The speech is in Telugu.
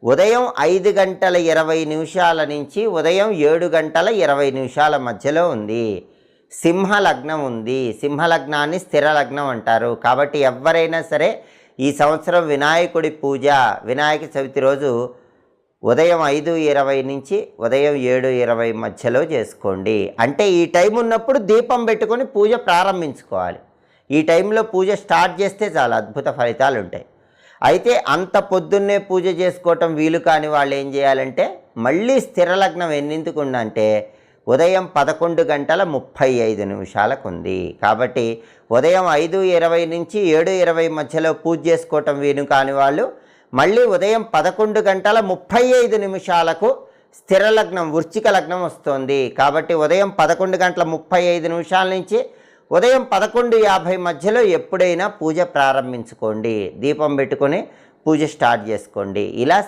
ఉదయం 5:20 నుంచి ఉదయం 7:20 మధ్యలో ఉంది. సింహలగ్నం ఉంది. సింహలగ్నాన్ని స్థిర లగ్నం అంటారు. కాబట్టి ఎవరైనా సరే ఈ సంవత్సరం వినాయకుడి పూజ వినాయక చవితి రోజు ఉదయం 5:20 నుంచి ఉదయం 7:20 మధ్యలో చేసుకోండి. అంటే ఈ టైం ఉన్నప్పుడు దీపం పెట్టుకొని పూజ ప్రారంభించుకోవాలి. ఈ టైంలో పూజ స్టార్ట్ చేస్తే చాలా అద్భుత ఫలితాలు ఉంటాయి. అయితే అంత పొద్దున్నే పూజ చేసుకోవటం వీలు కాని వాళ్ళు ఏం చేయాలంటే మళ్ళీ స్థిర లగ్నం ఎన్నింటికి ఉందంటే ఉదయం 11:35 ఉంది. కాబట్టి ఉదయం 5:20 నుంచి 7:20 మధ్యలో పూజ చేసుకోవటం వీలు కాని వాళ్ళు మళ్ళీ ఉదయం 11:35 స్థిర లగ్నం వృశ్చిక లగ్నం వస్తుంది. కాబట్టి ఉదయం 11:35 నుంచి ఉదయం 11:50 మధ్యలో ఎప్పుడైనా పూజ ప్రారంభించుకోండి. దీపం పెట్టుకొని పూజ స్టార్ట్ చేసుకోండి. ఇలా